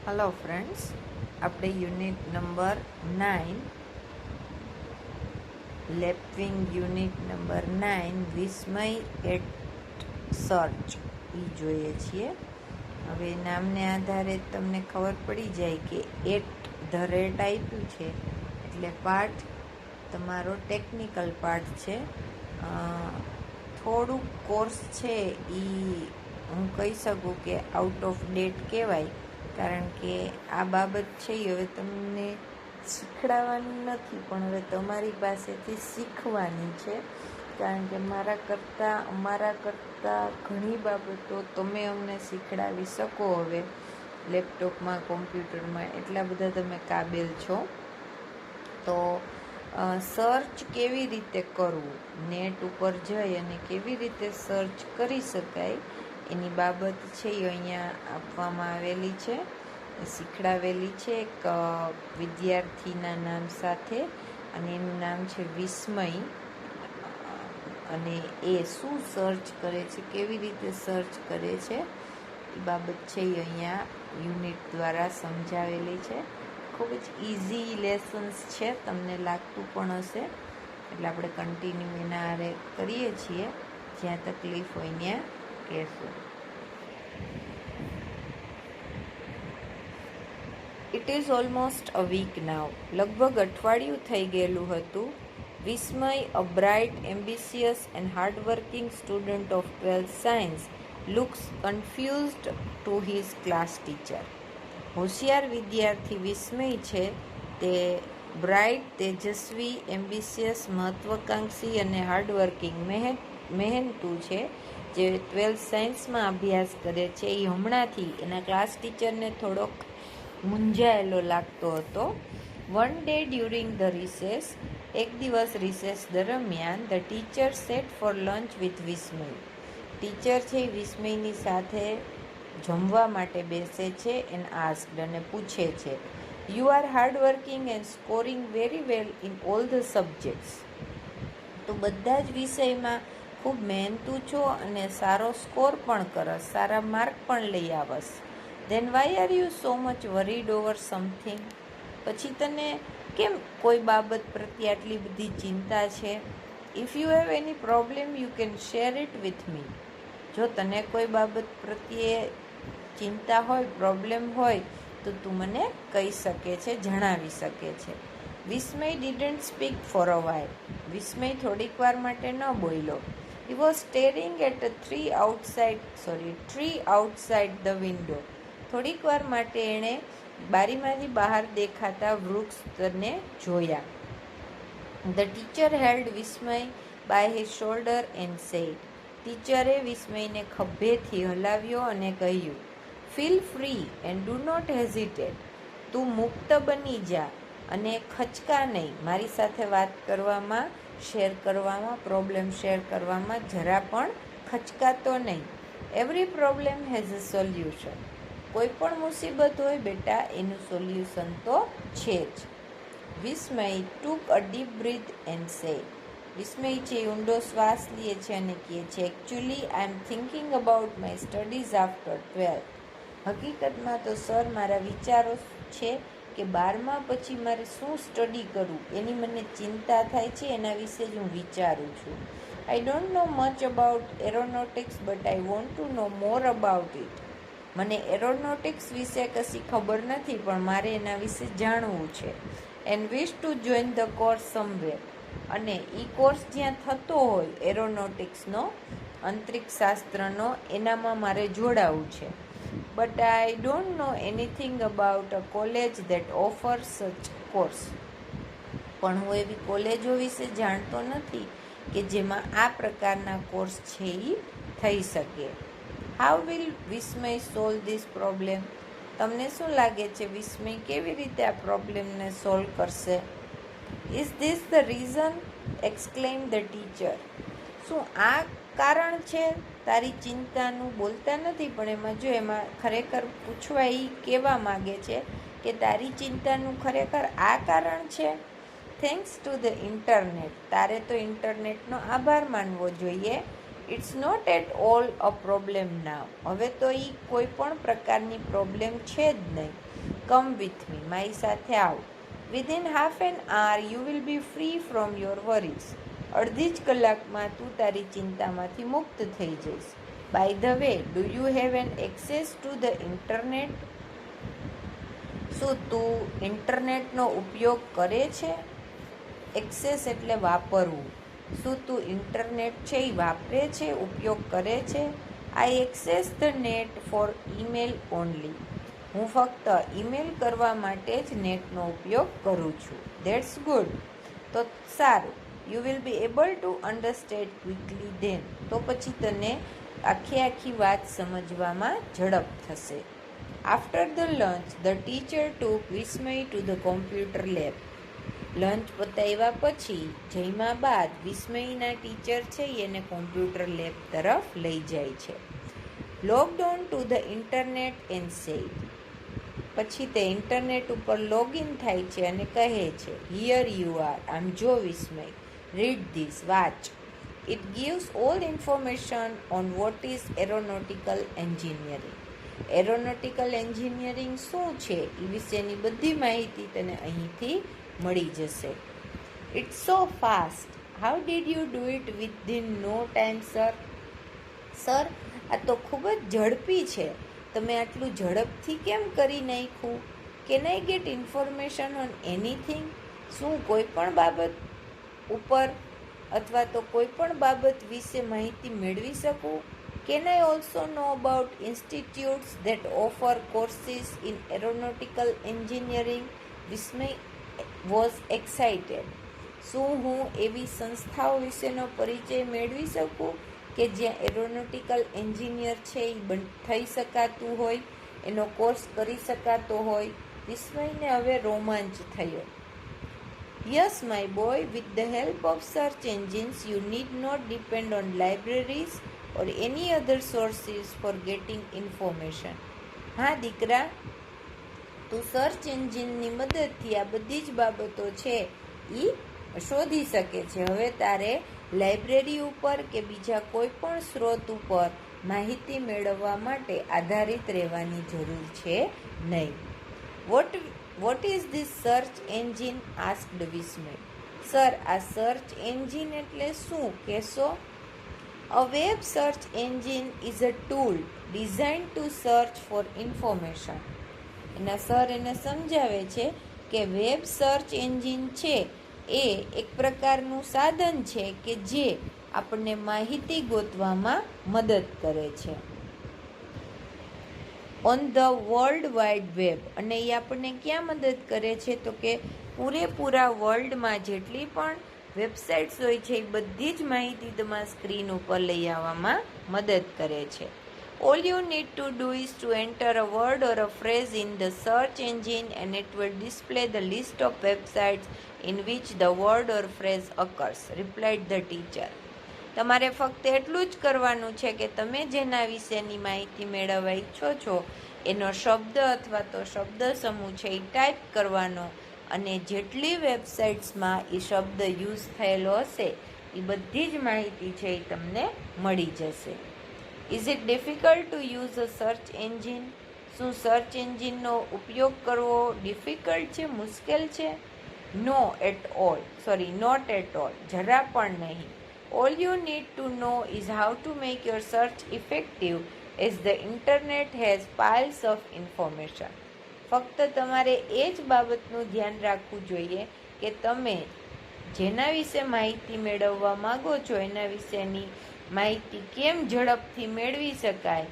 Hello friends, આપણે unit number 9 લેપવિંગ unit number 9 Vismay at search એ જોઈએ છીએ. હવે નામને આધારે તમને ખબર પડી જાય કે એટ ધ રેટ આપ્યું છે એટલે પાર્ટ તમારો ટેકનિકલ પાર્ટ છે. થોડુંક કોર્સ છે એ હું કહી શકું કે આઉટ ઓફ ડેટ કહેવાય, કારણ કે આ બાબત છે એ હવે તમને શીખડાવવાની નથી, પણ હવે તમારી પાસેથી શીખવાની છે. કારણ કે અમારા કરતાં ઘણી બાબતો તમે અમને શીખડાવી શકો. હવે લેપટોપમાં, કોમ્પ્યુટરમાં એટલા બધા તમે કાબેલ છો. તો સર્ચ કેવી રીતે કરવું, નેટ ઉપર જઈ અને કેવી રીતે સર્ચ કરી શકાય એની બાબત છે એ અહીંયા આપવામાં આવેલી છે, શીખડાવેલી છે એક વિદ્યાર્થીના નામ સાથે, અને એનું નામ છે વિસ્મય. અને એ શું સર્ચ કરે છે, કેવી રીતે સર્ચ કરે છે એ બાબત છે એ અહીંયા યુનિટ દ્વારા સમજાવેલી છે. ખૂબ જ ઇઝી લેસન્સ છે, તમને લાગતું પણ હશે. એટલે આપણે કન્ટિન્યુ એના આરે કરીએ છીએ, જ્યાં તકલીફ હોય ત્યાં કહેશું. It is almost a week now. લગભગ અઠવાડિયું થઈ ગયેલું હતું. Vismay, a bright, ambitious and hardworking student of 12th science, looks confused to his class teacher. હોશિયાર વિદ્યાર્થી વિસ્મય છે તે બ્રાઇટ, તેજસ્વી, એમ્બિશિયસ, મહત્વાકાંક્ષી અને હાર્ડવર્કિંગ મહેનતુ છે, જે 12th સાયન્સમાં અભ્યાસ કરે છે. એ હમણાંથી એના ક્લાસ ટીચરને થોડોક મૂંઝાયેલો લાગતો હતો. One day during the recess, એક દિવસ રિસેસ દરમિયાન, the teacher set for lunch with Vismay. Teacher છે એ વિસ્મયની સાથે જમવા માટે બેસે છે એન્ડ આસ્ક્ડ, અને પૂછે છે, you are hard working and scoring very well in all the subjects. તો બધા જ વિષયમાં ખૂબ મહેનતુ છો અને સારો સ્કોર પણ કરસ, સારા માર્ક પણ લઈ આવસ. Then why are you so much worried over something? પછી તને કેમ કોઈ બાબત પ્રત્યે આટલી બધી ચિંતા છે? If you have any problem you can share it with me. જો તને કોઈ બાબત પ્રત્યે ચિંતા હોય, પ્રોબ્લેમ હોય, તો તું મને કહી શકે છે, જણાવી શકે છે. Vismay didn't speak for a while. Vismay થોડીક વાર માટે ન બોલ્યો. He was staring at a tree outside the window. થોડીક વાર માટે એણે બારીમાંથી બહાર દેખાતા વૃક્ષને જોયા. The teacher held Vismay by his shoulder and said. ટીચરે વિસ્મયને ખભેથી હલાવ્યો અને કહ્યું, feel free and do not hesitate. તું મુક્ત બની જા અને ખચકા નહીં. મારી સાથે વાત કરવામાં, શેર કરવામાં, પ્રોબ્લેમ શેર કરવામાં જરા પણ ખચકાતો નહીં. Every problem has a solution. કોઈ પણ મુસીબત હોય બેટા, એનું સોલ્યુશન તો છે જ. Vismay took a deep breath and said. Vismay છે ઊંડો શ્વાસ લે છે અને કહે છે, actually I am thinking about my studies after 12th. હકીકતમાં તો સર મારા વિચારો છે કે 12મા પછી મારે શું સ્ટડી કરવું એની મને ચિંતા થાય છે, એના વિશે જ હું વિચારું છું. I don't know much about aeronautics but I want to know more about it. મને એરોનોટિક્સ વિશે કશી ખબર નથી, પણ મારે એના વિશે જાણવું છે. And wish to join the course somewhere. અને એ કોર્સ જ્યાં થતો હોય એરોનોટિક્સનો, અંતરિક્ષ શાસ્ત્રનો, એનામાં મારે જોડાવું છે. But I don't know anything about a college that offer such course. પણ હું એવી કોલેજો વિશે જાણતો નથી કે જેમાં આ પ્રકારના કોર્સ છે એ થઈ શકે. How will Vismay solve this problem? તમને શું લાગે છે વિસ્મય કેવી રીતે આ પ્રોબ્લેમને સોલ્વ કરશે? Is this the reason? Exclaim the teacher. શું આ કારણ છે તારી ચિંતાનું? બોલતા નથી, પણ એમાં ખરેખર પૂછવા એ કહેવા માગે છે કે તારી ચિંતાનું ખરેખર આ કારણ છે. Thanks to the internet. તારે તો ઇન્ટરનેટનો આભાર માનવો જોઈએ. It's not at all a problem now. હવે તો એ કોઈ પણ પ્રકારની પ્રોબ્લેમ છે જ નહીં. કમ વિથ મી, મારી સાથે આવ. Within half an hour you will be free from your worries. અડધી જ કલાકમાં તું તારી ચિંતામાંથી મુક્ત થઈ જઈશ. By the way, do you have an access to the internet? શું તું ઇન્ટરનેટનો ઉપયોગ કરે છે? એક્સેસ એટલે વાપરવું. શું તું ઇન્ટરનેટ છે એ વાપરે છે, ઉપયોગ કરે છે? I access the net for email only. હું ફક્ત ઈમેલ કરવા માટે જ નેટનો ઉપયોગ કરું છું. That's good. તો સારું. You will be able to understand quickly then. તો પછી તને આખી વાત સમજવામાં ઝડપ થશે. After the lunch the teacher took Vismay to the computer lab. Lunch પતાવ્યા પછી જમ્યા બાદ વિસ્મયના ટીચર છે એને કોમ્પ્યુટર લેબ તરફ લઈ જાય છે. Logged on two the internet and said. પછી તે ઇન્ટરનેટ ઉપર લોગિન થાય છે અને કહે છે, હિયર યુ આર. આમ જો વિસ્મય, રીડ ધીસ, વાચ. It gives all information on what is aeronautical engineering. Aeronautical engineering શું છે એ વિશેની બધી માહિતી તને અહીંથી મળી જશે. It's so fast. How did you do it within no time sir? Sir, આ તો ખૂબ જ ઝડપી છે. તમે આટલું ઝડપથી કેમ કરી નાખ્યું? Can I get information on anything? શું કોઈ પણ બાબત ઉપર અથવા તો કોઈ પણ બાબત વિશે માહિતી મેળવી શકું? Can I also know about institutes that offer courses in aeronautical engineering? Vismay was excited. શું હું એવી સંસ્થાઓ વિશેનો પરિચય મેળવી શકું કે જ્યાં એરોનોટિકલ એન્જિનિયર છે એ થઈ શકાતું હોય, એનો કોર્સ કરી શકાતો હોય? વિસ્મયને હવે રોમાંચ થયો. Yes my boy, with the help of search engines you need not depend on libraries or any other sources for getting information. હા દીકરા, તું સર્ચ એન્જિનની મદદથી આ બધી જ બાબતો છે એ શોધી શકે છે. હવે તારે લાઇબ્રેરી ઉપર કે બીજા કોઈ પણ સ્ત્રોત ઉપર માહિતી મેળવવા માટે આધારિત રહેવાની જરૂર છે નહીં. What is this search engine? Asked Vismay. Sir, આ સર્ચ એન્જિન એટલે શું કહેશો? A web search engine is a tool design to search for information. એના સર એને સમજાવે છે કે વેબ સર્ચ એન્જિન છે એ એક પ્રકારનું સાધન છે કે જે આપણને માહિતી ગોતવામાં મદદ કરે છે on the world wide web. અને એ આપણને ક્યાં મદદ કરે છે? તો કે પૂરેપૂરા વર્લ્ડમાં જેટલી પણ વેબસાઇટ્સ હોય છે એ બધી જ માહિતી તમારા સ્ક્રીન ઉપર લઈ આવવામાં મદદ કરે છે. All you need to do is to enter a word or a phrase in the search engine and it will display the list of websites in which the word or phrase occurs, replied the teacher. તમારે ફક્ત એટલું જ કરવાનું છે કે તમે જેના વિશેની માહિતી મેળવવા ઈચ્છો છો એનો શબ્દ અથવા તો શબ્દ સમૂહ છે એ ટાઈપ કરવાનો અને જેટલી વેબસાઇટ્સમાં એ શબ્દ યુઝ થયેલો હશે એ બધી જ માહિતી છે એ તમને મળી જશે. Is it difficult to use a search engine? શું સર્ચ એન્જિનનો ઉપયોગ કરવો ડિફિકલ્ટ છે, મુશ્કેલ છે? Not at all. જરા પણ નહીં. All you need to know is how to make your search effective as the internet has piles of information. ફક્ત તમારે એ જ બાબતનું ધ્યાન રાખવું જોઈએ કે તમે જેના વિશે માહિતી મેળવવા માગો છો એના વિશેની માહિતી કેમ ઝડપથી મેળવી શકાય,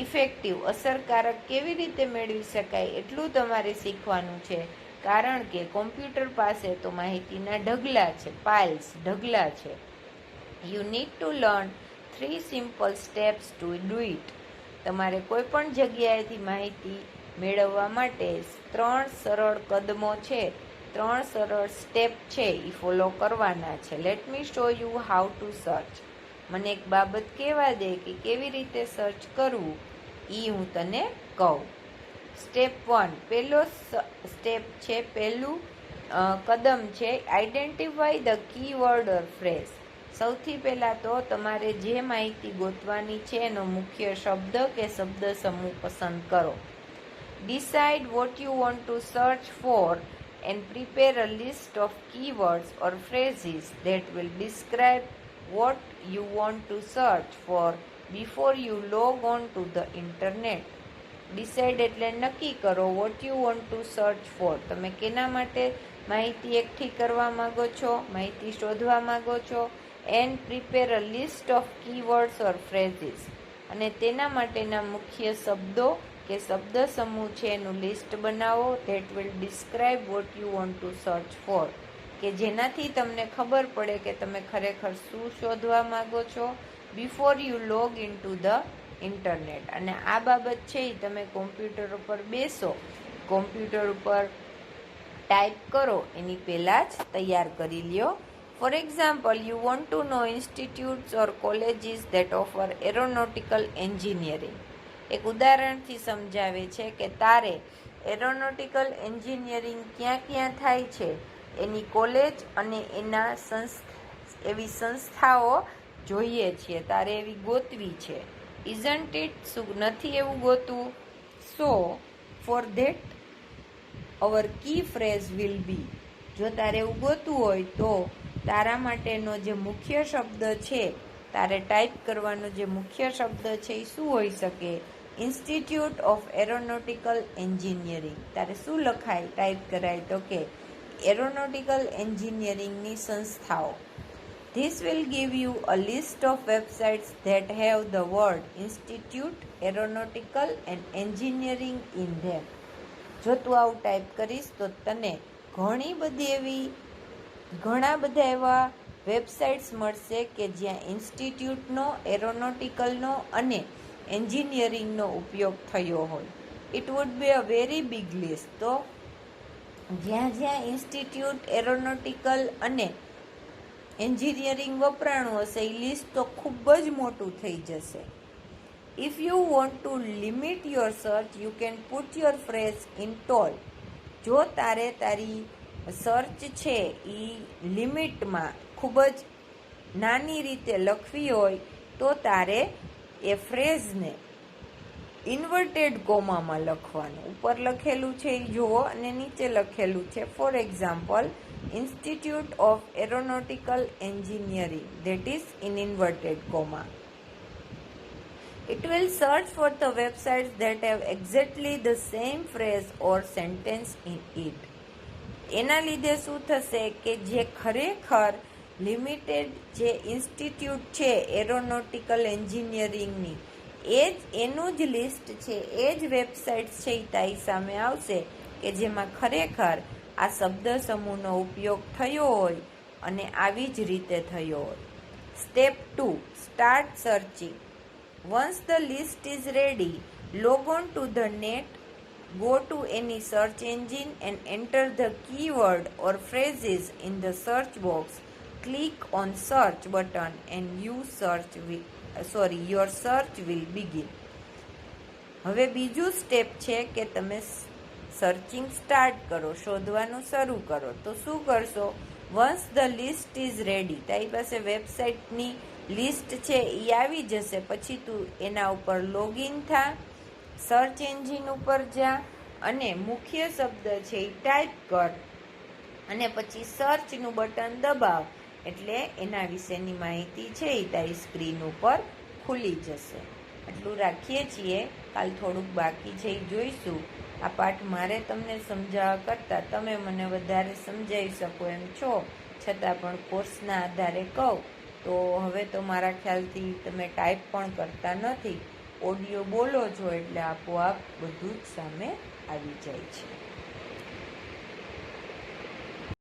ઇફેક્ટિવ, અસરકારક કેવી રીતે મેળવી શકાય એટલું તમારે શીખવાનું છે. કારણ કે કોમ્પ્યુટર પાસે તો માહિતીના ઢગલા છે, પાઇલ્સ, ઢગલા છે. You need to learn 3 simple steps to do it. તમારે કોઈ પણ જગ્યાએથી માહિતી મેળવવા માટે 3 સરળ કદમો છે, 3 સરળ સ્ટેપ છે એ ફોલો કરવાના છે. Let me show you how to search. મને એક બાબત કહેવા દે કે કેવી રીતે સર્ચ કરવું એ હું તને કહું. સ્ટેપ 1, પહેલો સ્ટેપ છે, પહેલું કદમ છે, identify the keyword or phrase. સૌથી પહેલાં તો તમારે જે માહિતી ગોતવાની છે એનો મુખ્ય શબ્દ કે શબ્દ સમૂહ પસંદ કરો. Decide what you want two search four and prepare a list of keywords or phrases that will describe what you want to search for before you log on to the internet. Decide એટલે નક્કી કરો. what you want to search for, તમે કેના માટે માહિતી એકઠી કરવા માંગો છો, માહિતી શોધવા માંગો છો. and prepare a list of keywords or phrases, અને તેના માટેના મુખ્ય શબ્દો કે શબ્દ સમૂહ છે એનું લિસ્ટ બનાવો. That will describe what you want two search four, કે જેનાથી તમને ખબર પડે કે તમે ખરેખર શું શોધવા માંગો છો before you log in two the internet. અને આ બાબત છે એ તમે કોમ્પ્યુટર ઉપર બેસો, કોમ્પ્યુટર ઉપર ટાઈપ કરો એની પહેલાં જ તૈયાર કરી લ્યો. For example, you want to know institutes or colleges that offer aeronautical engineering. એક ઉદાહરણથી સમજાવે છે કે તારે એરોનોટિકલ એન્જિનિયરિંગ ક્યાં ક્યાં થાય છે એની કોલેજ અને એના એવી સંસ્થાઓ જોઈએ છીએ, તારે એવી ગોતવી છે. ઇઝન્ટ ઇટ, શું નથી એવું ગોતવું? So for that our key phrase will be, જો તારે એવું ગોતવું હોય તો તારા માટેનો જે મુખ્ય શબ્દ છે, તારે ટાઈપ કરવાનો જે મુખ્ય શબ્દ છે એ શું હોઈ શકે? Institute of aeronautical engineering. તારે શું લખાય, ટાઈપ કરાય? તો કે એરોનોટિકલ એન્જિનિયરિંગની સંસ્થાઓ. This will give you a list of websites that have the word institute aeronautical and engineering in them. જો તું આવું ટાઈપ કરીશ તો તને ઘણા બધા એવા વેબસાઇટ્સ મળશે કે જ્યાં ઇન્સ્ટિટ્યૂટનો, એરોનોટિકલનો અને એન્જિનિયરિંગનો ઉપયોગ થયો હોય. It would be a very big list. તો જ્યાં ઇન્સ્ટિટ્યૂટ, એરોનોટિકલ અને એન્જિનિયરિંગ વપરાણું હશે એ લિસ્ટ તો ખૂબ જ મોટું થઈ જશે. If you want to limit your search you can put your phrase in toll. જો તારે તારી સર્ચ છે એ લિમિટમાં ખૂબ જ નાની રીતે લખવી હોય તો તારે એ ફ્રેઝને ઇન્વર્ટેડ કોમામાં લખવાનું. ઉપર લખેલું છે એ જુઓ અને નીચે લખેલું છે for example institute of aeronautical engineering, that is in inverted comma. It will search for the websites that have exactly the same phrase or sentence in it. એના લીધે શું થશે કે જે ખરેખર લિમિટેડ જે ઇન્સ્ટિટ્યૂટ છે એરોનોટિકલ એન્જિનિયરિંગની, એનું જ લિસ્ટ છે, એ જ વેબસાઇટ્સ છે એ તારી સામે આવશે કે જેમાં ખરેખર આ શબ્દ સમૂહનો ઉપયોગ થયો હોય અને આવી જ રીતે થયો હોય. Step 2, start searching. Once the list is ready, log on to the net, go to any search engine and enter the keyword or phrases in the search box. Click on search button and your search will begin. હવે બીજું step છે કે તમે searching start કરો, શોધવાનું શરૂ કરો. તો શું કરશો? Once the list is ready, તારી પાસે વેબસાઇટની લિસ્ટ છે એ આવી જશે. પછી તું એના ઉપર લોગિન થા, સર્ચ એન્જિન ઉપર જા અને મુખ્ય શબ્દ છે એ ટાઈપ કર અને પછી સર્ચનું બટન દબાવ એટલે એના વિશેની માહિતી છે એ તારી સ્ક્રીન ઉપર ખુલી જશે. આટલું રાખીએ છીએ. કાલ થોડુંક બાકી છે એ જોઈશું. આ પાઠ મારે તમને સમજાવવા કરતાં તમે મને વધારે સમજાવી શકો એમ છો, છતાં પણ કોર્સના આધારે કહું તો હવે તો મારા ખ્યાલથી તમે ટાઈપ પણ કરતા નથી, ઓડિયો બોલો છો એટલે આપોઆપ બધું જ સામે આવી જાય છે.